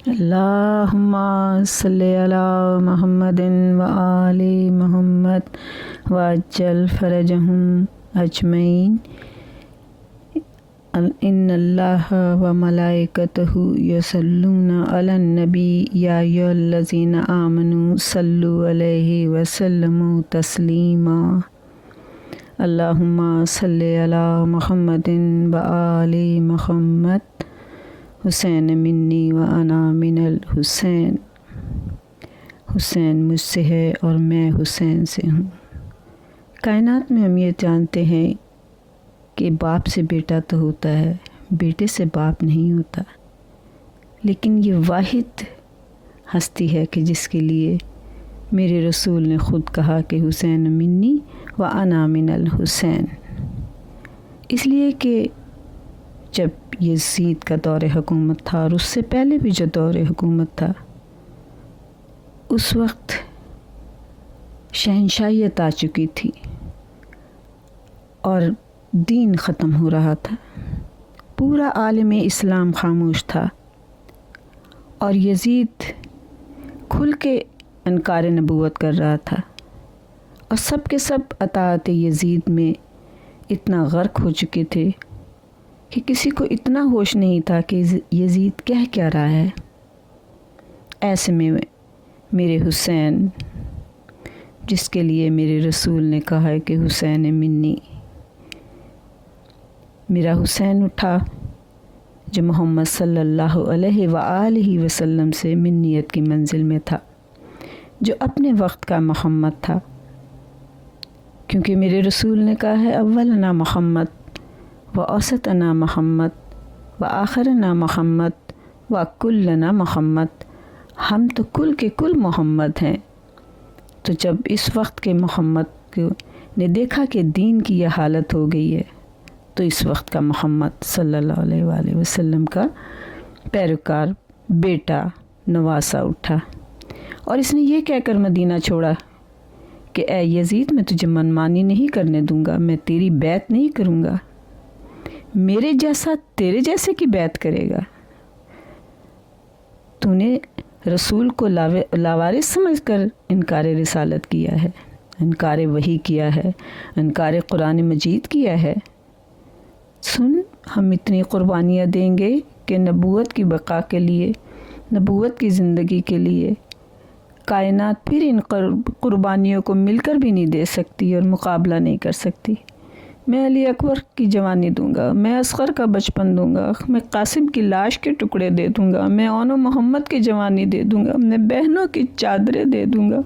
اللہم صلی علی محمد و آل محمد وعجل فرجہم اجمعین۔ ان اللہ و ملائکتہ یصلون علی النبی یا ایھا الذین آمنوا صلوا علیہ وسلموا تسلیما۔ اللہم صلی علی محمد و آل محمد حسین منی و انا من الحسین۔ حسین مجھ سے ہے اور میں حسین سے ہوں۔ کائنات میں ہم یہ جانتے ہیں کہ باپ سے بیٹا تو ہوتا ہے، بیٹے سے باپ نہیں ہوتا، لیکن یہ واحد ہستی ہے کہ جس کے لیے میرے رسول نے خود کہا کہ حسین منی و انا من الحسین، اس لیے کہ جب یزید کا دور حکومت تھا اور اس سے پہلے بھی جو دور حکومت تھا، اس وقت شہنشاہیت آ چکی تھی اور دین ختم ہو رہا تھا، پورا عالم اسلام خاموش تھا اور یزید کھل کے انکار نبوت کر رہا تھا، اور سب کے سب اطاعت یزید میں اتنا غرق ہو چکے تھے کہ کسی کو اتنا ہوش نہیں تھا کہ یزید کہہ کیا رہا ہے۔ ایسے میں میرے حسین، جس کے لیے میرے رسول نے کہا ہے کہ حسین منی، میرا حسین اٹھا جو محمد صلی اللہ علیہ وآلہ وسلم سے منیت کی منزل میں تھا، جو اپنے وقت کا محمد تھا، کیونکہ میرے رسول نے کہا ہے اولنا محمد و اوسطنا محمد و آخرنا محمد و کلنا محمد، ہم تو کل کے کل محمد ہیں۔ تو جب اس وقت کے محمد نے دیکھا کہ دین کی یہ حالت ہو گئی ہے، تو اس وقت کا محمد صلی اللہ علیہ وآلہ وسلم کا پیروکار بیٹا نواسا اٹھا، اور اس نے یہ کہہ کر مدینہ چھوڑا کہ اے یزید، میں تجھے منمانی نہیں کرنے دوں گا، میں تیری بیعت نہیں کروں گا، میرے جیسا تیرے جیسے کی بیعت کرے گا؟ تو نے رسول کو لاوارث سمجھ کر انکار رسالت کیا ہے، انکار وحی کیا ہے، انکار قرآن مجید کیا ہے۔ سن، ہم اتنی قربانیاں دیں گے کہ نبوت کی بقا کے لیے، نبوت کی زندگی کے لیے کائنات پھر ان قربانیوں کو مل کر بھی نہیں دے سکتی اور مقابلہ نہیں کر سکتی۔ میں علی اکبر کی جوانی دوں گا، میں اصغر کا بچپن دوں گا، میں قاسم کی لاش کے ٹکڑے دے دوں گا، میں اون و محمد کی جوانی دے دوں گا، میں بہنوں کی چادریں دے دوں گا،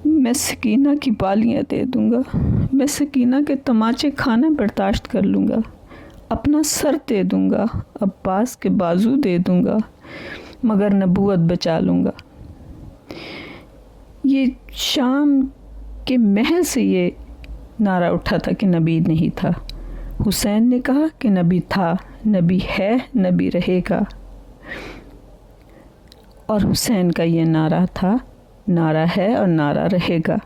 میں سکینہ کی بالیاں دے دوں گا، میں سکینہ کے تماچے کھانا برداشت کر لوں گا، اپنا سر دے دوں گا، عباس کے بازو دے دوں گا، مگر نبوت بچا لوں گا۔ یہ شام کے محل سے یہ نعرہ اٹھا تھا کہ نبی نہیں تھا۔ حسین نے کہا کہ نبی تھا، نبی ہے، نبی رہے گا، اور حسین کا یہ نعرہ تھا، نعرہ ہے اور نعرہ رہے گا۔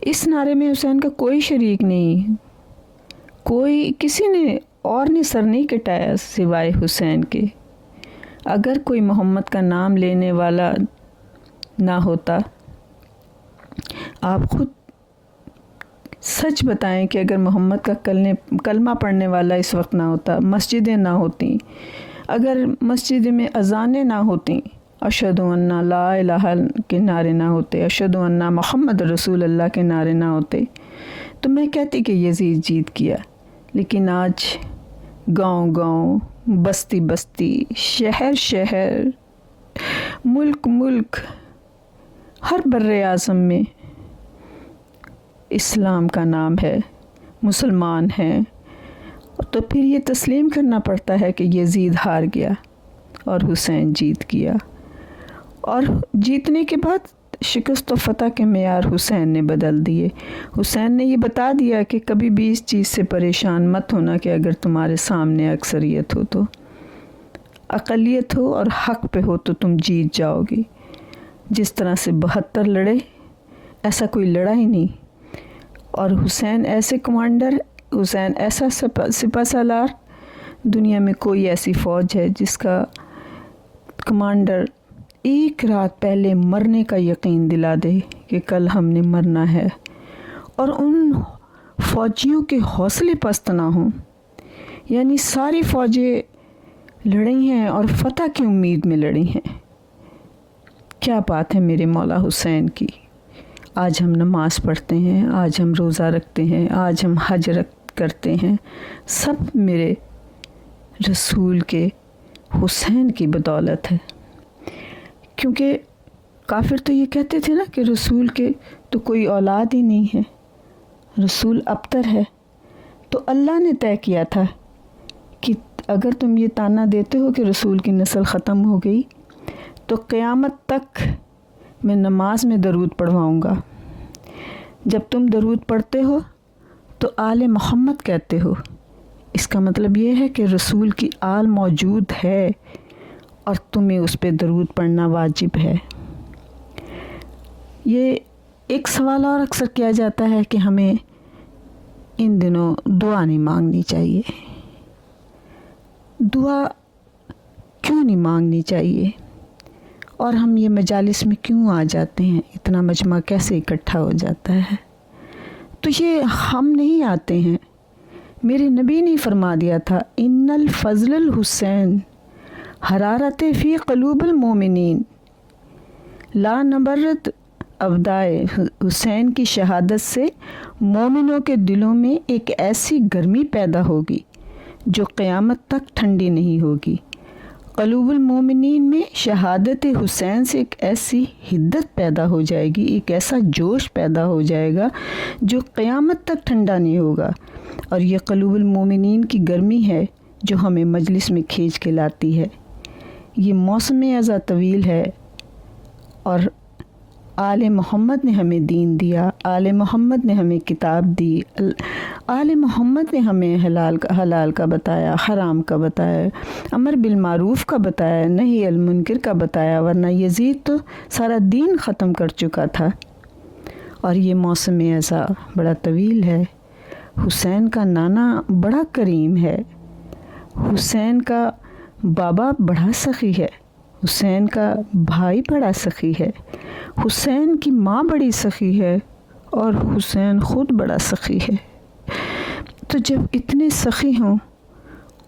اس نعرے میں حسین کا کوئی شریک نہیں، کوئی کسی نے اور نے سر نہیں کٹایا سوائے حسین کے۔ اگر کوئی محمد کا نام لینے والا نہ ہوتا، آپ خود سچ بتائیں کہ اگر محمد کا کلمہ پڑھنے والا اس وقت نہ ہوتا، مسجدیں نہ ہوتیں، اگر مسجد میں اذانیں نہ ہوتیں، اشہد ان لا الہ کے نعرے نہ ہوتے، اشہد ان محمد رسول اللہ کے نعرے نہ ہوتے، تو میں کہتی کہ یزید جیت گیا۔ لیکن آج گاؤں گاؤں، بستی بستی، شہر شہر، ملک ملک، ہر بر اعظم میں اسلام کا نام ہے، مسلمان ہیں، تو پھر یہ تسلیم کرنا پڑتا ہے کہ یزید ہار گیا اور حسین جیت گیا، اور جیتنے کے بعد شکست و فتح کے معیار حسین نے بدل دیے۔ حسین نے یہ بتا دیا کہ کبھی بھی اس چیز سے پریشان مت ہونا کہ اگر تمہارے سامنے اکثریت ہو تو، اقلیت ہو اور حق پہ ہو تو تم جیت جاؤ گی۔ جس طرح سے 72 لڑے، ایسا کوئی لڑا ہی نہیں، اور حسین ایسے کمانڈر، حسین ایسا سپہ سالار، دنیا میں کوئی ایسی فوج ہے جس کا کمانڈر ایک رات پہلے مرنے کا یقین دلا دے کہ کل ہم نے مرنا ہے، اور ان فوجیوں کے حوصلے پست نہ ہوں، یعنی ساری فوجیں لڑی ہیں اور فتح کی امید میں لڑی ہیں۔ کیا بات ہے میرے مولا حسین کی! آج ہم نماز پڑھتے ہیں، آج ہم روزہ رکھتے ہیں، آج ہم حج کرتے ہیں، سب میرے رسول کے حسین کی بدولت ہے۔ کیونکہ کافر تو یہ کہتے تھے نا کہ رسول کے تو کوئی اولاد ہی نہیں ہے، رسول ابتر ہے۔ تو اللہ نے طے کیا تھا کہ اگر تم یہ تانا دیتے ہو کہ رسول کی نسل ختم ہو گئی تو قیامت تک میں نماز میں درود پڑھواؤں گا۔ جب تم درود پڑھتے ہو تو آل محمد کہتے ہو، اس کا مطلب یہ ہے کہ رسول کی آل موجود ہے اور تمہیں اس پہ درود پڑھنا واجب ہے۔ یہ ایک سوال اور اکثر کیا جاتا ہے کہ ہمیں ان دنوں دعا نہیں مانگنی چاہیے۔ دعا کیوں نہیں مانگنی چاہیے؟ اور ہم یہ مجالس میں کیوں آ جاتے ہیں؟ اتنا مجمع کیسے اکٹھا ہو جاتا ہے؟ تو یہ ہم نہیں آتے ہیں، میرے نبی نے فرما دیا تھا، ان الفضل الحسین حرارت فی قلوب المومنین، لا نبرت ابدائے، حسین کی شہادت سے مومنوں کے دلوں میں ایک ایسی گرمی پیدا ہوگی جو قیامت تک ٹھنڈی نہیں ہوگی۔ قلوب المومنین میں شہادت حسین سے ایک ایسی حدت پیدا ہو جائے گی، ایک ایسا جوش پیدا ہو جائے گا جو قیامت تک ٹھنڈا نہیں ہوگا۔ اور یہ قلوب المومنین کی گرمی ہے جو ہمیں مجلس میں کھینچ کے لاتی ہے۔ یہ موسم ازاں طویل ہے اور آل محمد نے ہمیں دین دیا، آل محمد نے ہمیں کتاب دی، آل محمد نے ہمیں حلال کا بتایا، حرام کا بتایا، امر بالمعروف کا بتایا، نہی المنکر کا بتایا، ورنہ یزید تو سارا دین ختم کر چکا تھا۔ اور یہ موسم ازاں بڑا طویل ہے۔ حسین کا نانا بڑا کریم ہے، حسین کا بابا بڑا سخی ہے، حسین کا بھائی بڑا سخی ہے، حسین کی ماں بڑی سخی ہے، اور حسین خود بڑا سخی ہے۔ تو جب اتنے سخی ہوں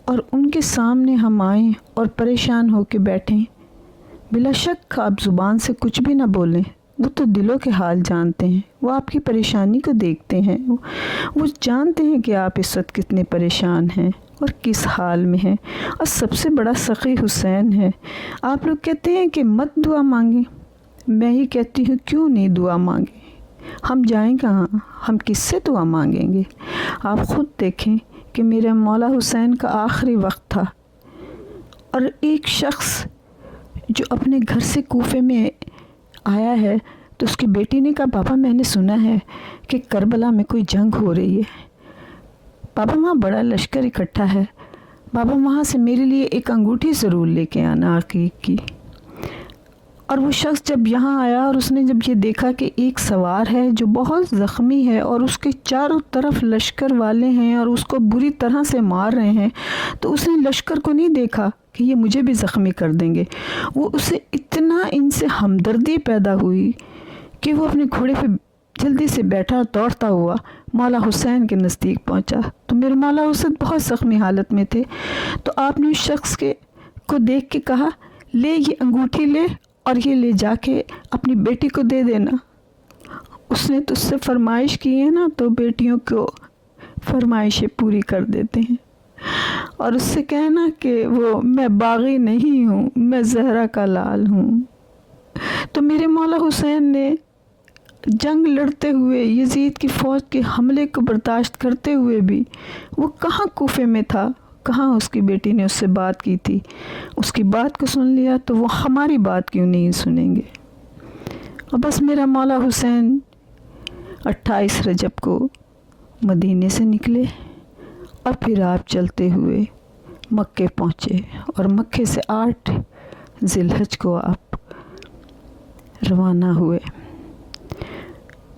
اور ان کے سامنے ہم آئیں اور پریشان ہو کے بیٹھیں، بلا شک آپ زبان سے کچھ بھی نہ بولیں، وہ تو دلوں کے حال جانتے ہیں، وہ آپ کی پریشانی کو دیکھتے ہیں، وہ جانتے ہیں کہ آپ اس وقت کتنے پریشان ہیں اور کس حال میں ہیں، اور سب سے بڑا سخی حسین ہے۔ آپ لوگ کہتے ہیں کہ مت دعا مانگیں، میں ہی کہتی ہوں کیوں نہیں دعا مانگیں؟ ہم جائیں کہاں؟ ہم کس سے دعا مانگیں گے؟ آپ خود دیکھیں کہ میرے مولا حسین کا آخری وقت تھا، اور ایک شخص جو اپنے گھر سے کوفے میں آیا ہے تو اس کی بیٹی نے کہا، بابا میں نے سنا ہے کہ کربلا میں کوئی جنگ ہو رہی ہے، بابا وہاں بڑا لشکر اکٹھا ہے، بابا وہاں سے میرے لیے ایک انگوٹھی ضرور لے کے آنا عقیق کی۔ اور وہ شخص جب یہاں آیا اور اس نے جب یہ دیکھا کہ ایک سوار ہے جو بہت زخمی ہے اور اس کے چاروں طرف لشکر والے ہیں اور اس کو بری طرح سے مار رہے ہیں، تو اس نے لشکر کو نہیں دیکھا کہ یہ مجھے بھی زخمی کر دیں گے، وہ اسے اتنا ان سے ہمدردی پیدا ہوئی کہ وہ اپنے گھوڑے پہ جلدی سے بیٹھا، دوڑتا ہوا مولا حسین کے نزدیک پہنچا۔ تو میرے مولا حسین بہت زخمی حالت میں تھے، تو آپ نے اس شخص کو دیکھ کے کہا، لے یہ انگوٹھی لے اور یہ لے جا کے اپنی بیٹی کو دے دینا۔ اس نے تو اس سے فرمائش کی ہے نا، تو بیٹیوں کو فرمائشیں پوری کر دیتے ہیں۔ اور اس سے کہنا کہ میں باغی نہیں ہوں، میں زہرا کا لال ہوں۔ تو میرے مولا حسین نے جنگ لڑتے ہوئے، یزید کی فوج کے حملے کو برداشت کرتے ہوئے بھی وہ کہاں کوفے میں تھا، کہاں اس کی بیٹی نے اس سے بات کی تھی؟ اس کی بات کو سن لیا تو وہ ہماری بات کیوں نہیں سنیں گے؟ اور بس میرا مولا حسین 28 رجب کو مدینے سے نکلے اور پھر آپ چلتے ہوئے مکے پہنچے، اور مکے سے 8 ذی الحج کو آپ روانہ ہوئے۔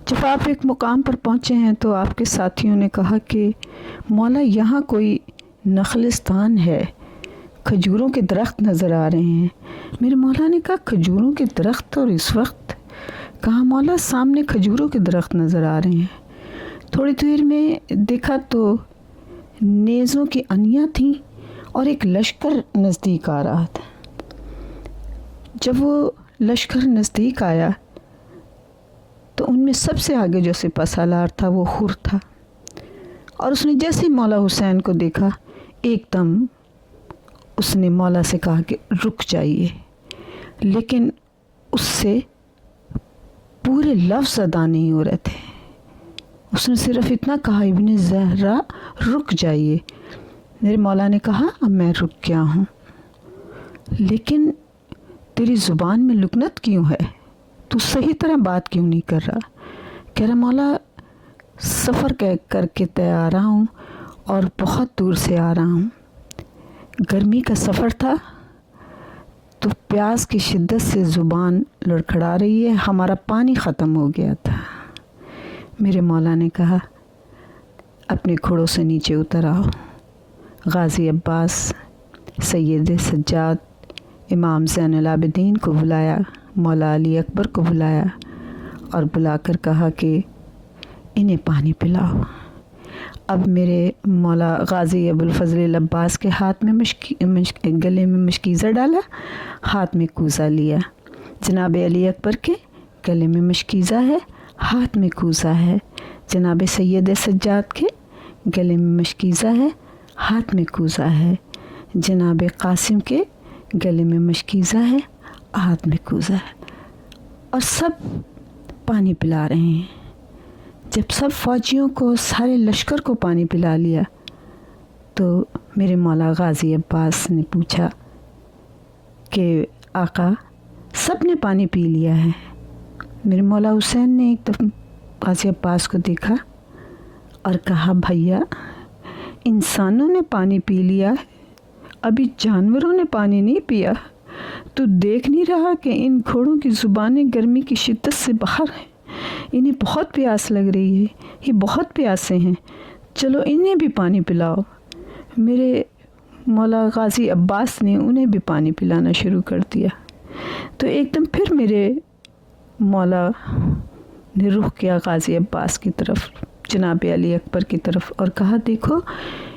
جب آپ ایک مقام پر پہنچے ہیں تو آپ کے ساتھیوں نے کہا کہ مولا یہاں کوئی نخلستان ہے، کھجوروں کے درخت نظر آ رہے ہیں۔ میرے مولا نے کہا کھجوروں کے درخت؟ اور اس وقت کہا مولا سامنے کھجوروں کے درخت نظر آ رہے ہیں۔ تھوڑی دیر میں دیکھا تو نیزوں کی انیاں تھیں اور ایک لشکر نزدیک آ رہا تھا۔ جب وہ لشکر نزدیک آیا تو ان میں سب سے آگے جو سپہ سالار تھا وہ حر تھا، اور اس نے جیسے مولا حسین کو دیکھا ایک دم اس نے مولا سے کہا کہ رک جائیے، لیکن اس سے پورے لفظ ادا نہیں ہو رہے تھے۔ اس نے صرف اتنا کہا ابن زہرا رک جائیے۔ میرے مولا نے کہا اب میں رک گیا ہوں، لیکن تیری زبان میں لکنت کیوں ہے؟ تو صحیح طرح بات کیوں نہیں کر رہا؟ کہہ رہا مولا سفر کر کے طے آ رہا ہوں اور بہت دور سے آ رہا ہوں، گرمی کا سفر تھا تو پیاس کی شدت سے زبان لڑکھڑا رہی ہے، ہمارا پانی ختم ہو گیا تھا۔ میرے مولا نے کہا اپنے گھوڑوں سے نیچے اتر آؤ۔ غازی عباس، سید سجاد، امام زین العابدین کو بلایا، مولا علی اکبر کو بلایا اور بلا کر کہا کہ انہیں پانی پلاؤ۔ اب میرے مولا غازی ابوالفضل العباس کے ہاتھ میں گلے میں مشکیزہ ڈالا، ہاتھ میں کوزہ لیا۔ جناب علی اکبر کے گلے میں مشکیزہ ہے، ہاتھ میں کوزہ ہے۔ جناب سید سجاد کے گلے میں مشکیزہ ہے، ہاتھ میں کوزہ ہے۔ جناب قاسم کے گلے میں مشکیزہ ہے، ہاتھ میں کوزہ ہے، اور سب پانی پلا رہے ہیں۔ جب سب فوجیوں کو، سارے لشکر کو پانی پلا لیا تو میرے مولا غازی عباس نے پوچھا کہ آقا سب نے پانی پی لیا ہے؟ میرے مولا حسین نے ایک دفعہ غازی عباس کو دیکھا اور کہا بھیا انسانوں نے پانی پی لیا ہے، ابھی جانوروں نے پانی نہیں پیا۔ تو دیکھ نہیں رہا کہ ان گھوڑوں کی زبانیں گرمی کی شدت سے باہر ہیں، انہیں بہت پیاس لگ رہی ہے، یہ بہت پیاسے ہیں، چلو انہیں بھی پانی پلاؤ۔ میرے مولا غازی عباس نے انہیں بھی پانی پلانا شروع کر دیا۔ تو ایک دم پھر میرے مولا نے رخ کیا غازی عباس کی طرف، جناب علی اکبر کی طرف، اور کہا دیکھو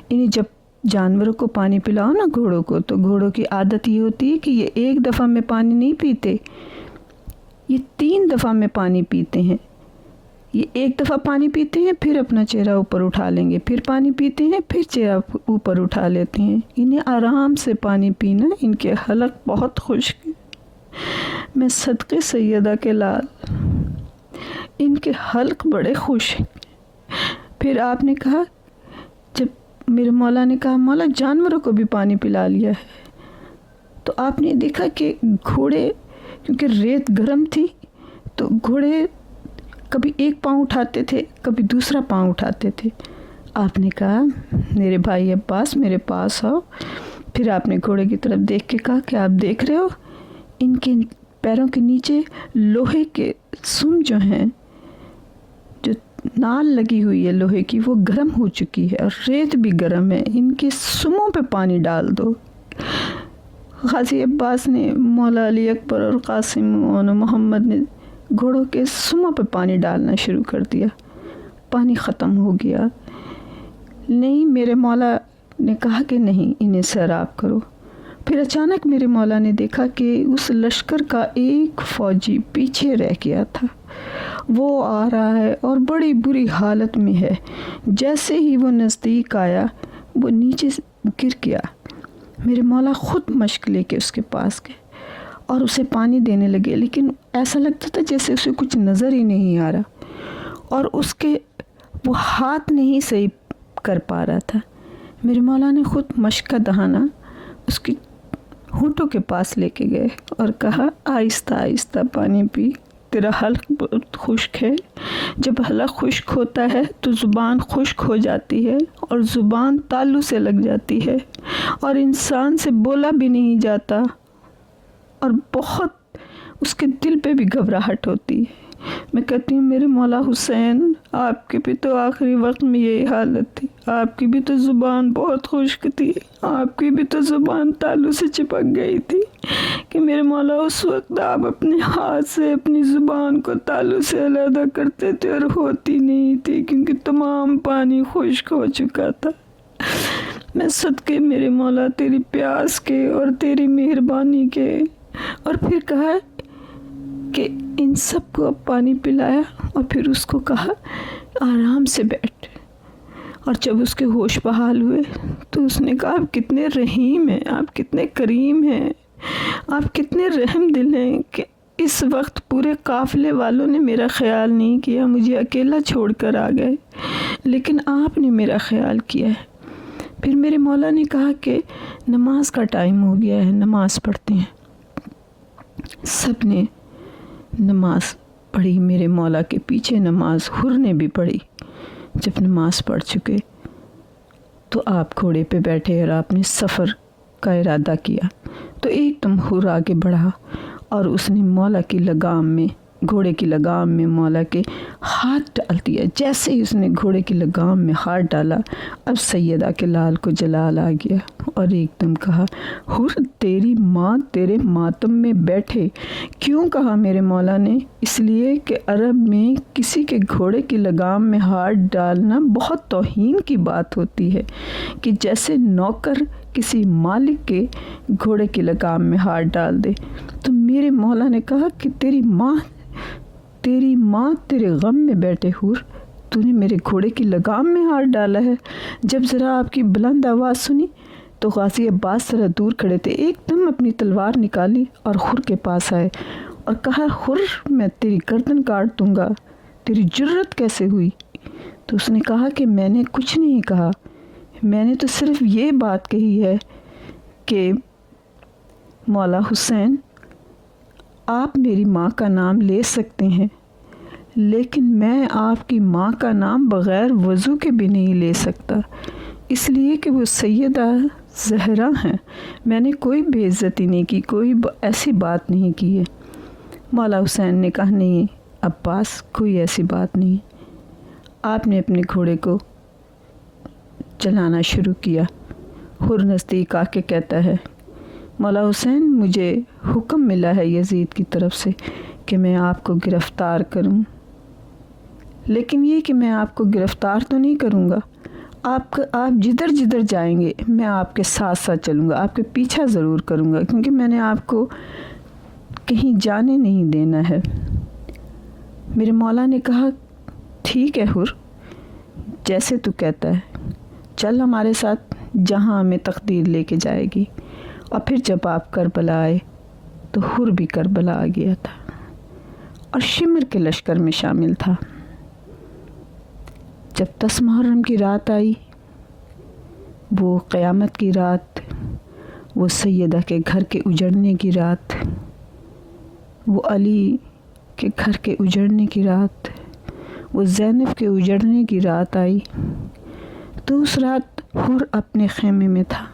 انہیں جب جانوروں کو پانی پلاؤ نا، گھوڑوں کو، تو گھوڑوں کی عادت یہ ہوتی ہے کہ یہ ایک دفعہ میں پانی نہیں پیتے، یہ 3 دفعہ میں پانی پیتے ہیں۔ یہ ایک دفعہ پانی پیتے ہیں، پھر اپنا چہرہ اوپر اٹھا لیں گے، پھر پانی پیتے ہیں، پھر چہرہ اوپر اٹھا لیتے ہیں۔ انہیں آرام سے پانی پینا، ان کے حلق بہت خشک ہیں۔ میں صدقے سیدہ کے لال، ان کے حلق بڑے خشک ہیں۔ پھر آپ نے کہا، جب میرے مولا نے کہا مولا جانوروں کو بھی پانی پلا لیا ہے، تو آپ نے دیکھا کہ گھوڑے، کیونکہ ریت گرم تھی تو گھوڑے کبھی ایک پاؤں اٹھاتے تھے، کبھی دوسرا پاؤں اٹھاتے تھے۔ آپ نے کہا میرے بھائی عباس میرے پاس آؤ۔ پھر آپ نے گھوڑے کی طرف دیکھ کے کہا کہ آپ دیکھ رہے ہو ان کے پیروں کے نیچے لوہے کے سم جو ہیں، جو نال لگی ہوئی ہے لوہے کی، وہ گرم ہو چکی ہے اور ریت بھی گرم ہے، ان کے سموں پہ پانی ڈال دو۔ غازی عباس نے، مولا علی اکبر اور قاسم اور محمد نے گھوڑوں کے سموں پہ پانی ڈالنا شروع کر دیا۔ پانی ختم ہو گیا۔ نہیں، میرے مولا نے کہا کہ نہیں، انہیں سیراب کرو۔ پھر اچانک میرے مولا نے دیکھا کہ اس لشکر کا ایک فوجی پیچھے رہ گیا تھا، وہ آ رہا ہے اور بڑی بری حالت میں ہے۔ جیسے ہی وہ نزدیک آیا وہ نیچے گر گیا۔ میرے مولا خود مشک لے کے اس کے پاس گئے اور اسے پانی دینے لگے، لیکن ایسا لگتا تھا جیسے اسے کچھ نظر ہی نہیں آ رہا، اور اس کے وہ ہاتھ نہیں صحیح کر پا رہا تھا۔ میرے مولا نے خود مشک کا دہانہ اس کی ہونٹوں کے پاس لے کے گئے اور کہا آہستہ آہستہ پانی پی، تیرا حلق بہت خشک ہے۔ جب حلق خشک ہوتا ہے تو زبان خشک ہو جاتی ہے اور زبان تالو سے لگ جاتی ہے اور انسان سے بولا بھی نہیں جاتا، اور بہت اس کے دل پہ بھی گھبراہٹ ہوتی ہے۔ میں کہتی ہوں میرے مولا حسین، آپ کے بھی تو آخری وقت میں یہی حالت تھی، آپ کی بھی تو زبان بہت خشک تھی، آپ کی بھی تو زبان تالو سے چپک گئی تھی کہ میرے مولا اس وقت آپ اپنے ہاتھ سے اپنی زبان کو تالو سے علیحدہ کرتے تھے اور ہوتی نہیں تھی کیونکہ تمام پانی خشک ہو چکا تھا۔ میں صدقے میرے مولا تیری پیاس کے اور تیری مہربانی کے۔ اور پھر کہا کہ ان سب کو اب پانی پلایا اور پھر اس کو کہا آرام سے بیٹھ۔ اور جب اس کے ہوش بحال ہوئے تو اس نے کہا آپ کتنے رحیم ہیں، آپ کتنے کریم ہیں، آپ کتنے رحم دل ہیں کہ اس وقت پورے قافلے والوں نے میرا خیال نہیں کیا، مجھے اکیلا چھوڑ کر آ گئے، لیکن آپ نے میرا خیال کیا ہے۔ پھر میرے مولا نے کہا کہ نماز کا ٹائم ہو گیا ہے، نماز پڑھتے ہیں۔ سب نے نماز پڑھی، میرے مولا کے پیچھے نماز حر نے بھی پڑھی۔ جب نماز پڑھ چکے تو آپ گھوڑے پہ بیٹھے اور آپ نے سفر کا ارادہ کیا تو ایک دم حر آگے بڑھا اور اس نے مولا کی لگام میں، گھوڑے کی لگام میں مولا کے ہاتھ ڈال دیا۔ جیسے ہی اس نے گھوڑے کی لگام میں ہاتھ ڈالا اب سیدہ کے لال کو جلال آ گیا اور ایک دم کہا حر تیری ماں تیرے ماتم میں بیٹھے۔ کیوں کہا میرے مولا نے؟ اس لیے کہ عرب میں کسی کے گھوڑے کی لگام میں ہاتھ ڈالنا بہت توہین کی بات ہوتی ہے، کہ جیسے نوکر کسی مالک کے گھوڑے کی لگام میں ہاتھ ڈال دے۔ تو میرے مولا نے کہا کہ تیری ماں تیرے غم میں بیٹھے حر، تو نے میرے گھوڑے کی لگام میں ہاتھ ڈالا ہے۔ جب ذرا آپ کی بلند آواز سنی تو غازی عباس ذرا دور کھڑے تھے، ایک دم اپنی تلوار نکالی اور حر کے پاس آئے اور کہا حر میں تیری گردن کاٹ دوں گا، تیری جرت کیسے ہوئی؟ تو اس نے کہا کہ میں نے کچھ نہیں کہا، میں نے تو صرف یہ بات کہی ہے کہ مولا حسین آپ میری ماں کا نام لے سکتے ہیں، لیکن میں آپ کی ماں کا نام بغیر وضو کے بھی نہیں لے سکتا، اس لیے کہ وہ سیدہ زہرا ہیں۔ میں نے کوئی بے عزتی نہیں کی، کوئی ایسی بات نہیں کی ہے۔ مولا حسین نے کہا نہیں عباس، کوئی ایسی بات نہیں۔ آپ نے اپنے گھوڑے کو چلانا شروع کیا۔ حر نزدیک آ کے کہتا ہے مولا حسین مجھے حکم ملا ہے یزید کی طرف سے کہ میں آپ کو گرفتار کروں، لیکن یہ کہ میں آپ کو گرفتار تو نہیں کروں گا، آپ جدھر جدھر جائیں گے میں آپ کے ساتھ ساتھ چلوں گا، آپ کے پیچھا ضرور کروں گا، کیونکہ میں نے آپ کو کہیں جانے نہیں دینا ہے۔ میرے مولا نے کہا ٹھیک ہے حر، جیسے تو کہتا ہے، چل ہمارے ساتھ جہاں ہمیں تقدیر لے کے جائے گی۔ اور پھر جب آپ کربلا آئے تو حر بھی کربلا آ گیا تھا اور شمر کے لشکر میں شامل تھا۔ جب 10 محرم کی رات آئی، وہ قیامت کی رات، وہ سیدہ کے گھر کے اجڑنے کی رات، وہ علی کے گھر کے اجڑنے کی رات، وہ زینب کے اجڑنے کی رات آئی، تو اس رات حر اپنے خیمے میں تھا۔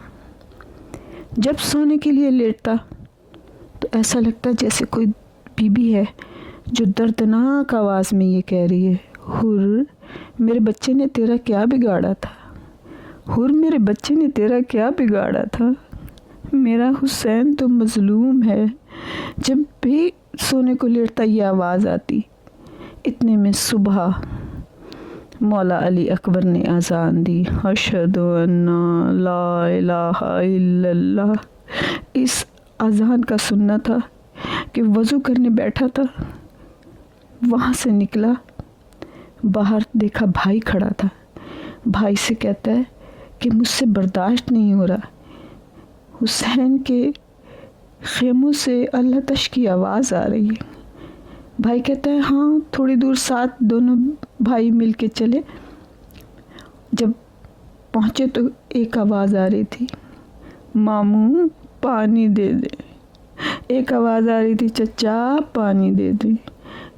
جب سونے کے لیے لیٹتا تو ایسا لگتا جیسے کوئی بی بی ہے جو دردناک آواز میں یہ کہہ رہی ہے حر میرے بچے نے تیرا کیا بگاڑا تھا، حر میرے بچے نے تیرا کیا بگاڑا تھا، میرا حسین تو مظلوم ہے۔ جب بھی سونے کو لیٹتا یہ آواز آتی۔ اتنے میں صبح مولا علی اکبر نے اذان دی، اشہد ان لا الہ الا اللہ۔ اس اذان کا سننا تھا کہ وضو کرنے بیٹھا تھا، وہاں سے نکلا، باہر دیکھا بھائی کھڑا تھا، بھائی سے کہتا ہے کہ مجھ سے برداشت نہیں ہو رہا، حسین کے خیموں سے اللہ تش کی آواز آ رہی ہے۔ بھائی کہتا ہے ہاں، تھوڑی دور ساتھ دونوں بھائی مل کے چلے۔ جب پہنچے تو ایک آواز آ رہی تھی ماموں پانی دے دے، ایک آواز آ رہی تھی چچا پانی دے دیں،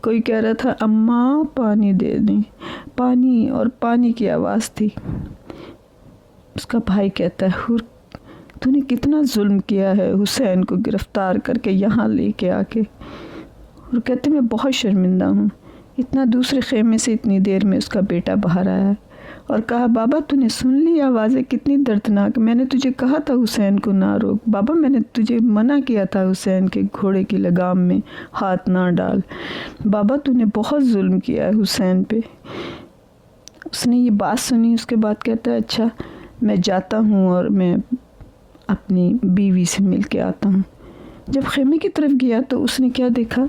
کوئی کہہ رہا تھا اماں پانی دے دیں، پانی اور پانی کی آواز تھی۔ اس کا بھائی کہتا ہے حر تو نے کتنا ظلم کیا ہے حسین کو گرفتار کر کے یہاں لے کے آ کے۔ اور کہتے میں بہت شرمندہ ہوں، اتنا دوسرے خیمے سے اتنی دیر میں اس کا بیٹا باہر آیا اور کہا بابا تو نے سن لی آوازیں کتنی دردناک، میں نے تجھے کہا تھا حسین کو نہ روک، بابا میں نے تجھے منع کیا تھا حسین کے گھوڑے کی لگام میں ہاتھ نہ ڈال، بابا تو نے بہت ظلم کیا ہے حسین پہ۔ اس نے یہ بات سنی، اس کے بعد کہتا ہے اچھا میں جاتا ہوں اور میں اپنی بیوی سے مل کے آتا ہوں۔ جب خیمے کی طرف گیا تو اس نے کیا دیکھا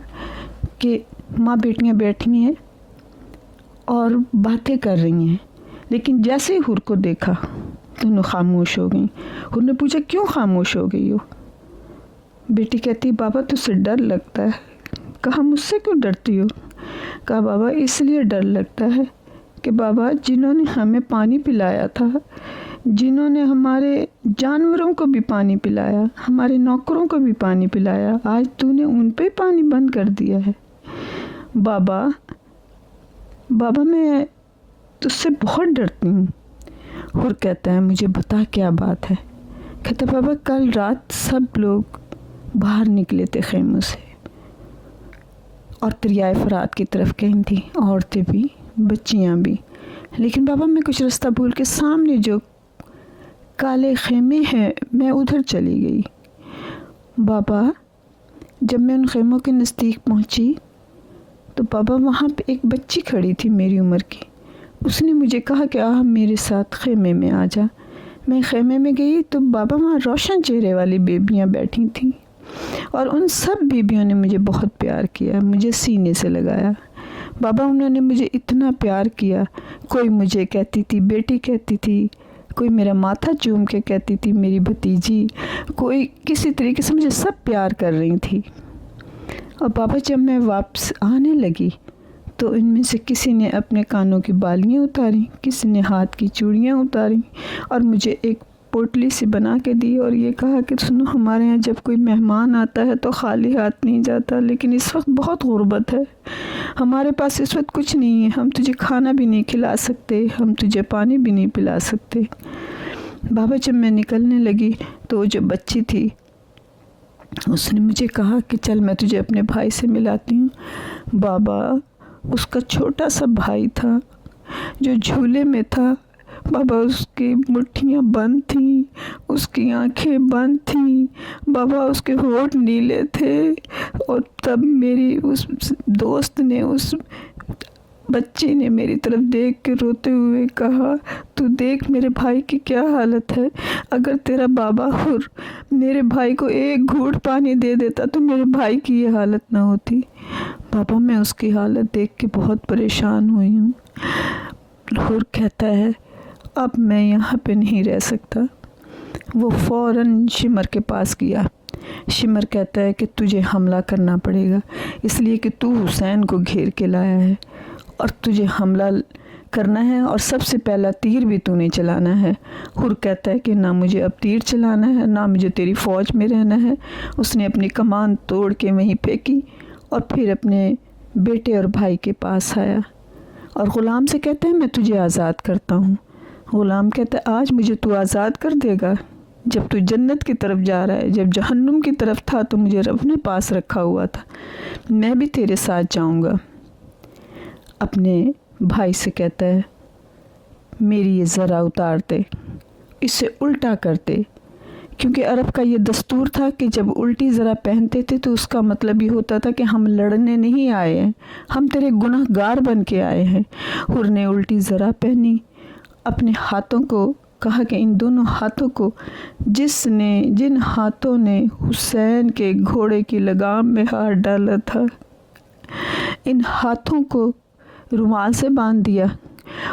کہ ماں بیٹیاں بیٹھی ہیں اور باتیں کر رہی ہیں، لیکن جیسے ہی حور کو دیکھا دونوں خاموش ہو گئیں۔ حور نے پوچھا کیوں خاموش ہو گئی ہو؟ بیٹی کہتی بابا تجھ سے ڈر لگتا ہے۔ کہا مجھ سے کیوں ڈرتی ہو؟ کہا بابا اس لیے ڈر لگتا ہے کہ بابا جنہوں نے ہمیں پانی پلایا تھا، جنہوں نے ہمارے جانوروں کو بھی پانی پلایا، ہمارے نوکروں کو بھی پانی پلایا، آج تو نے ان پہ پانی بند کر دیا ہے۔ بابا میں تجھ سے بہت ڈرتی ہوں۔ اور کہتا ہے مجھے بتا کیا بات ہے؟ کہتا بابا کل رات سب لوگ باہر نکلے تھے خیموں سے اور دریائے فرات کی طرف گئی تھیں، عورتیں بھی بچیاں بھی، لیکن بابا میں کچھ رستہ بھول کے سامنے جو کالے خیمے ہیں میں ادھر چلی گئی۔ بابا جب میں ان خیموں کے نزدیک پہنچی تو بابا وہاں پہ ایک بچی کھڑی تھی میری عمر کی، اس نے مجھے کہا کہ میرے ساتھ خیمے میں آ جا۔ میں خیمے میں گئی تو بابا وہاں روشن چہرے والی بیبیاں بیٹھی تھیں اور ان سب بیبیوں نے مجھے بہت پیار کیا، مجھے سینے سے لگایا۔ بابا انہوں نے مجھے اتنا پیار کیا، کوئی مجھے کہتی تھی بیٹی کہتی تھی، کوئی میرا ماتھا چوم کے کہتی تھی میری بھتیجی، کوئی کسی طریقے سے مجھے سب پیار کر رہی تھی۔ اور بابا جب میں واپس آنے لگی تو ان میں سے کسی نے اپنے کانوں کی بالیاں اتاری، کسی نے ہاتھ کی چوڑیاں اتاری اور مجھے ایک پوٹلی سی بنا کے دی اور یہ کہا کہ سنو ہمارے یہاں جب کوئی مہمان آتا ہے تو خالی ہاتھ نہیں جاتا، لیکن اس وقت بہت غربت ہے، ہمارے پاس اس وقت کچھ نہیں ہے، ہم تجھے کھانا بھی نہیں کھلا سکتے، ہم تجھے پانی بھی نہیں پلا سکتے۔ بابا جب میں نکلنے لگی تو وہ جو بچی تھی اس نے مجھے کہا کہ چل میں تجھے اپنے بھائی سے ملاتی ہوں۔ بابا اس کا چھوٹا سا بھائی تھا جو جھولے میں تھا، بابا اس کی مٹھیاں بند تھیں، اس کی آنکھیں بند تھیں، بابا اس کے ہونٹ نیلے تھے۔ اور تب میری اس دوست نے، اس بچی نے میری طرف دیکھ کے روتے ہوئے کہا تو دیکھ میرے بھائی کی کیا حالت ہے، اگر تیرا بابا حر میرے بھائی کو ایک گھونٹ پانی دے دیتا تو میرے بھائی کی یہ حالت نہ ہوتی۔ بابا میں اس کی حالت دیکھ کے بہت پریشان ہوئی ہوں۔ حر کہتا ہے اب میں یہاں پہ نہیں رہ سکتا۔ وہ فوراً شمر کے پاس گیا۔ شمر کہتا ہے کہ تجھے حملہ کرنا پڑے گا، اس لیے کہ تو حسین کو گھیر کے لایا ہے اور تجھے حملہ کرنا ہے اور سب سے پہلا تیر بھی تو نے چلانا ہے۔ حر کہتا ہے کہ نہ مجھے اب تیر چلانا ہے، نہ مجھے تیری فوج میں رہنا ہے۔ اس نے اپنی کمان توڑ کے وہیں پھینکی اور پھر اپنے بیٹے اور بھائی کے پاس آیا اور غلام سے کہتا ہے میں تجھے آزاد کرتا ہوں۔ غلام کہتا ہے آج مجھے تو آزاد کر دے گا؟ جب تو جنت کی طرف جا رہا ہے، جب جہنم کی طرف تھا تو مجھے رب نے پاس رکھا ہوا تھا، میں بھی تیرے ساتھ جاؤں گا۔ اپنے بھائی سے کہتا ہے میری یہ ذرا اتار دے، اسے الٹا کر دے، کیونکہ عرب کا یہ دستور تھا کہ جب الٹی ذرا پہنتے تھے تو اس کا مطلب یہ ہوتا تھا کہ ہم لڑنے نہیں آئے ہیں، ہم تیرے گناہ گار بن کے آئے ہیں۔ حر نے الٹی ذرا پہنی، اپنے ہاتھوں کو کہا کہ ان دونوں ہاتھوں کو جن ہاتھوں نے حسین کے گھوڑے کی لگام میں ہاتھ ڈالا تھا، ان ہاتھوں کو رومال سے باندھ دیا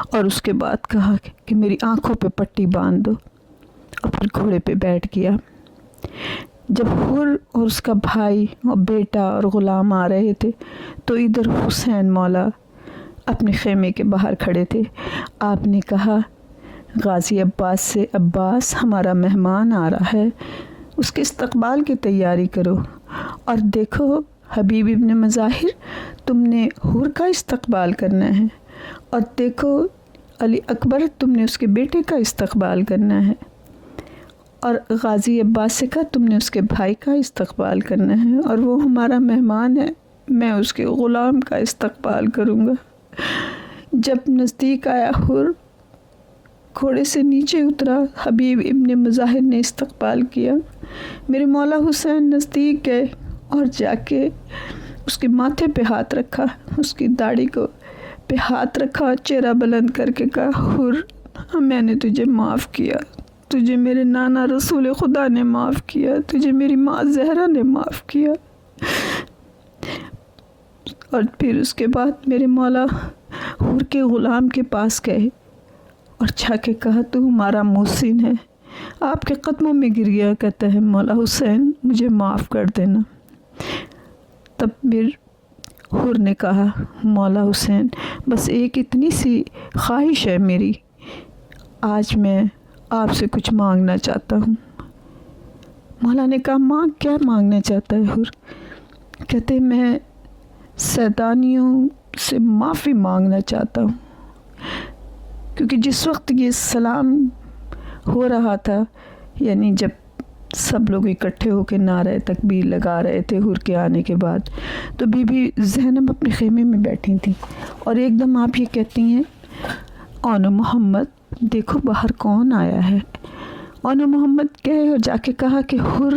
اور اس کے بعد کہا کہ میری آنکھوں پہ پٹی باندھ دو، اور پھر گھوڑے پہ بیٹھ گیا۔ جب حر اور اس کا بھائی اور بیٹا اور غلام آ رہے تھے تو ادھر حسین مولا اپنے خیمے کے باہر کھڑے تھے۔ آپ نے کہا غازی عباس سے عباس ہمارا مہمان آ رہا ہے، اس کے استقبال کی تیاری کرو، اور دیکھو حبیب ابن مظاہر تم نے حر کا استقبال کرنا ہے، اور دیکھو علی اکبر تم نے اس کے بیٹے کا استقبال کرنا ہے، اور غازی عباس سے کہا تم نے اس کے بھائی کا استقبال کرنا ہے، اور وہ ہمارا مہمان ہے میں اس کے غلام کا استقبال کروں گا۔ جب نزدیک آیا حر گھوڑے سے نیچے اترا، حبیب ابن مظاہر نے استقبال کیا۔ میرے مولا حسین نزدیک گئے اور جا کے اس کے ماتھے پہ ہاتھ رکھا، اس کی داڑھی کو پہ ہاتھ رکھا، چہرہ بلند کر کے کہا، حر میں نے تجھے معاف کیا، تجھے میرے نانا رسول خدا نے معاف کیا، تجھے میری ماں زہرا نے معاف کیا۔ اور پھر اس کے بعد میرے مولا حر کے غلام کے پاس گئے اور جا کے کہا، تو ہمارا محسن ہے، آپ کے قدموں میں گر گیا، کہتا ہے مولا حسین مجھے معاف کر دینا۔ تب پھر حر نے کہا، مولا حسین بس ایک اتنی سی خواہش ہے میری، آج میں آپ سے کچھ مانگنا چاہتا ہوں۔ مولا نے کہا، ماں کیا مانگنا چاہتا ہے حر؟ کہتے میں سیدانیوں سے معافی مانگنا چاہتا ہوں، کیونکہ جس وقت یہ سلام ہو رہا تھا، یعنی جب سب لوگ اکٹھے ہو کے نعرہ تکبیر لگا رہے تھے حر کے آنے کے بعد، تو بی بی زینب اپنے خیمے میں بیٹھی تھیں اور ایک دم آپ یہ کہتی ہیں، اونو محمد دیکھو باہر کون آیا ہے۔ اونو محمد گئے اور جا کے کہا کہ حر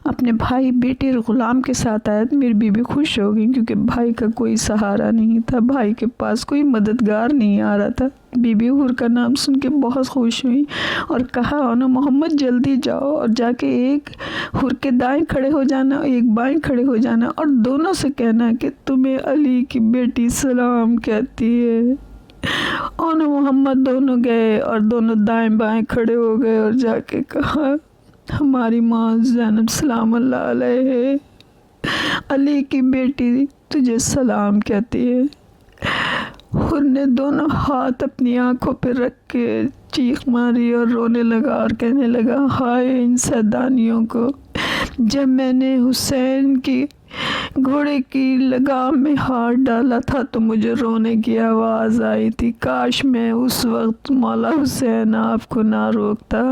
اپنے بھائی بیٹے اور غلام کے ساتھ آیا تو میری بیوی خوش ہو گئی، کیونکہ بھائی کا کوئی سہارا نہیں تھا، بھائی کے پاس کوئی مددگار نہیں آ رہا تھا۔ بی بی حر کا نام سن کے بہت خوش ہوئی اور کہا، اونو محمد جلدی جاؤ اور جا کے ایک حر کے دائیں کھڑے ہو جانا، ایک بائیں کھڑے ہو جانا اور دونوں سے کہنا کہ تمہیں علی کی بیٹی سلام کہتی ہے۔ اونو محمد دونوں گئے اور دونوں دائیں بائیں کھڑے ہو گئے اور جا کے کہا، ہماری ماں زینب سلام اللہ علیہ ہے، علی کی بیٹی تجھے سلام کہتی ہے۔ حر نے دونوں ہاتھ اپنی آنکھوں پہ رکھ کے چیخ ماری اور رونے لگا اور کہنے لگا، ہائے ان سیدانیوں کو، جب میں نے حسین کی گھوڑے کی لگام میں ہاتھ ڈالا تھا تو مجھے رونے کی آواز آئی تھی، کاش میں اس وقت مولا حسین آپ کو نہ روکتا۔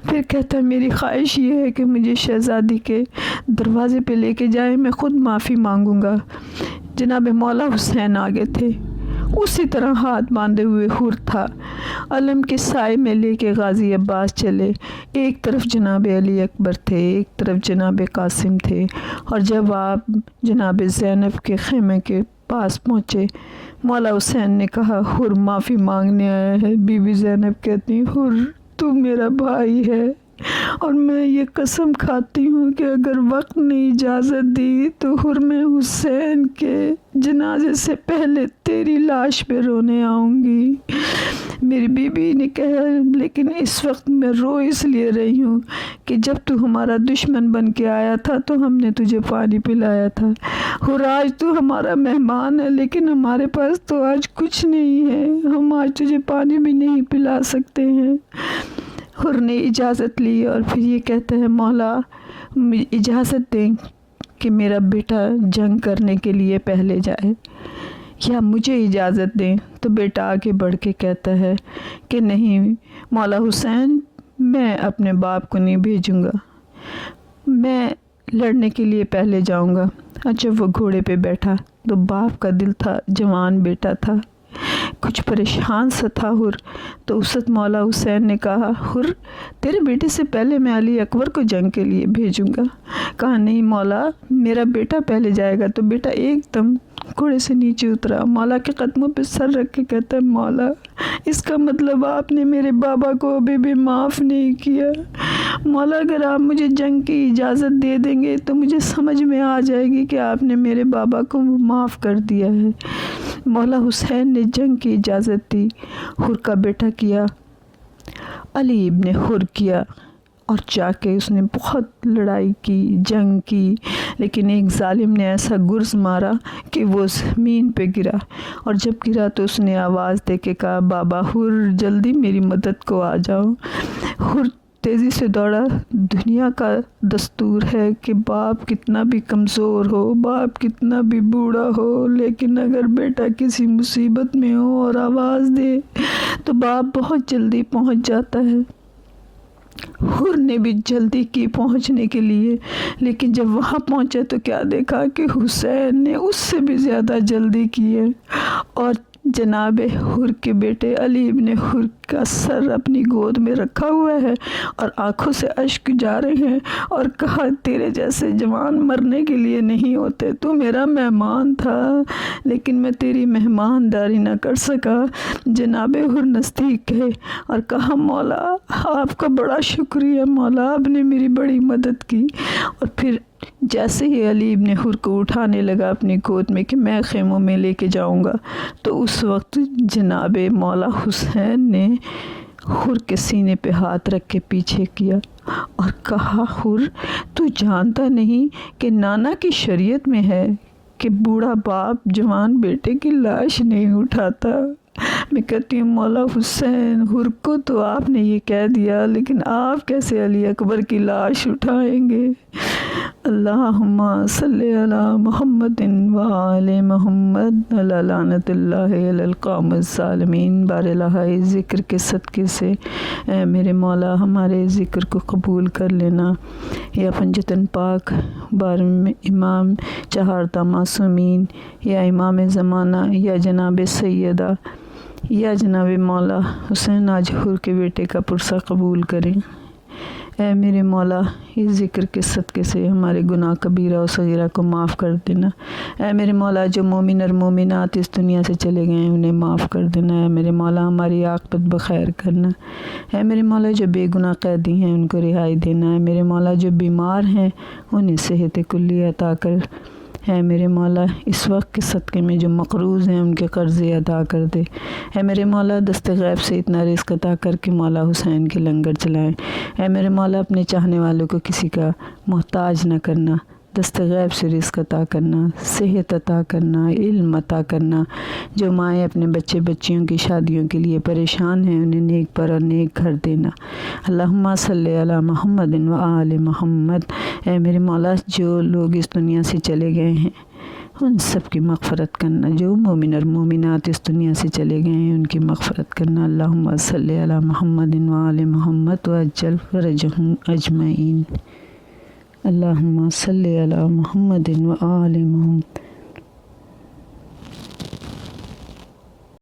پھر کہتا ہے، میری خواہش یہ ہے کہ مجھے شہزادی کے دروازے پہ لے کے جائیں، میں خود معافی مانگوں گا۔ جناب مولا حسین آگے تھے، اسی طرح ہاتھ باندھے ہوئے حر تھا، علم کے سائے میں لے کے غازی عباس چلے، ایک طرف جناب علی اکبر تھے، ایک طرف جناب قاسم تھے، اور جب آپ جناب زینب کے خیمے کے پاس پہنچے، مولا حسین نے کہا، حر معافی مانگنے آیا ہے۔ بی بی زینب کہتی، حر تو میرا بھائی ہے اور میں یہ قسم کھاتی ہوں کہ اگر وقت نے اجازت دی تو حر میں حسین کے جنازے سے پہلے تیری لاش پہ رونے آؤں گی۔ میری بیوی نے کہا، لیکن اس وقت میں رو اس لیے رہی ہوں کہ جب تو ہمارا دشمن بن کے آیا تھا تو ہم نے تجھے پانی پلایا تھا، حر آج تو ہمارا مہمان ہے لیکن ہمارے پاس تو آج کچھ نہیں ہے، ہم آج تجھے پانی بھی نہیں پلا سکتے ہیں۔ حر نے اجازت لی اور پھر یہ کہتے ہیں، مولا اجازت دیں کہ میرا بیٹا جنگ کرنے کے لیے پہلے جائے، یا مجھے اجازت دیں؟ تو بیٹا آگے بڑھ کے کہتا ہے کہ نہیں مولا حسین، میں اپنے باپ کو نہیں بھیجوں گا، میں لڑنے کے لیے پہلے جاؤں گا۔ اچھا وہ گھوڑے پہ بیٹھا تو باپ کا دل تھا، جوان بیٹا تھا، کچھ پریشان سا تھا حر، تو اس وقت مولا حسین نے کہا، حر تیرے بیٹے سے پہلے میں علی اکبر کو جنگ کے لیے بھیجوں گا۔ کہا، نہیں مولا میرا بیٹا پہلے جائے گا۔ تو بیٹا ایک دم گھوڑے سے نیچے اترا، مولا کے قدموں پہ سر رکھ کے کہتا ہے، مولا اس کا مطلب آپ نے میرے بابا کو ابھی بھی معاف نہیں کیا۔ مولا اگر آپ مجھے جنگ کی اجازت دے دیں گے تو مجھے سمجھ میں آ جائے گی کہ آپ نے میرے بابا کو معاف کر دیا ہے۔ مولا حسین نے جنگ کی اجازت دی، حر کا بیٹا کیا، علی ابن حر کیا، اور جا کے اس نے بہت لڑائی کی، جنگ کی، لیکن ایک ظالم نے ایسا گرز مارا کہ وہ زمین پہ گرا، اور جب گرا تو اس نے آواز دے کے کہا، بابا حر جلدی میری مدد کو آ جاؤ۔ حر تیزی سے دوڑا۔ دنیا کا دستور ہے کہ باپ کتنا بھی کمزور ہو، باپ کتنا بھی بوڑھا ہو، لیکن اگر بیٹا کسی مصیبت میں ہو اور آواز دے تو باپ بہت جلدی پہنچ جاتا ہے۔ حر نے بھی جلدی کی پہنچنے کے لیے، لیکن جب وہاں پہنچے تو کیا دیکھا کہ حسین نے اس سے بھی زیادہ جلدی کی ہے، اور جناب حر کے بیٹے علی ابن حر کا سر اپنی گود میں رکھا ہوا ہے اور آنکھوں سے اشک جا رہے ہیں، اور کہا تیرے جیسے جوان مرنے کے لیے نہیں ہوتے، تو میرا مہمان تھا لیکن میں تیری مہمانداری نہ کر سکا۔ جناب حر نزدیک گئے اور کہا مولا آپ کا بڑا شکریہ، مولا آپ نے میری بڑی مدد کی۔ اور پھر جیسے ہی علی ابن حر کو اٹھانے لگا اپنی گود میں کہ میں خیموں میں لے کے جاؤں گا، تو اس وقت جناب مولا حسین نے حر کے سینے پہ ہاتھ رکھ کے پیچھے کیا اور کہا حر تو جانتا نہیں کہ نانا کی شریعت میں ہے کہ بوڑھا باپ جوان بیٹے کی لاش نہیں اٹھاتا۔ میں کہتی ہوں مولا حسین، حر کو تو آپ نے یہ کہہ دیا، لیکن آپ کیسے علی اکبر کی لاش اٹھائیں گے؟ اللہم صلی علی محمد وآل محمد علی لعنت اللہ علی القوم الظالمین۔ بار الہی ذکر کے صدقے سے اے میرے مولا ہمارے ذکر کو قبول کر لینا، یا پنجتن پاک بار میں امام چہارتا معصومین، یا امام زمانہ، یا جناب سیدہ، یا جناب مولا حسین آج حر کے بیٹے کا پرسہ قبول کریں۔ اے میرے مولا اس ذکر کے صدقے سے ہمارے گناہ کبیرہ و صغیرہ کو معاف کر دینا۔ اے میرے مولا جو مومن اور مومنات اس دنیا سے چلے گئے ہیں انہیں معاف کر دینا۔ اے میرے مولا ہماری عاقبت بخیر کرنا۔ اے میرے مولا جو بے گناہ قیدی ہیں ان کو رہائی دینا۔ اے میرے مولا جو بیمار ہیں انہیں صحت کلی عطا کر۔ اے میرے مولا اس وقت کے صدقے میں جو مقروض ہیں ان کے قرضے ادا کر دے۔ اے میرے مولا دست غیب سے اتنا رزق عطا کر کے مولا حسین کے لنگر چلائیں۔ اے میرے مولا اپنے چاہنے والوں کو کسی کا محتاج نہ کرنا، دست غیب سے رزق عطا کرنا، صحت عطا کرنا، علم عطا کرنا۔ جو مائیں اپنے بچے بچیوں کی شادیوں کے لیے پریشان ہیں انہیں نیک پر اور نیک گھر دینا۔ اللہم صلی علی محمد وآل محمد۔ اے میرے مولا جو لوگ اس دنیا سے چلے گئے ہیں ان سب کی مغفرت کرنا، جو مومن اور مومنات اس دنیا سے چلے گئے ہیں ان کی مغفرت کرنا۔ اللہم صلی علی محمد وآل محمد وعجل فرجہم اجمعین۔ اللہم صلی علی محمد وآل محمد۔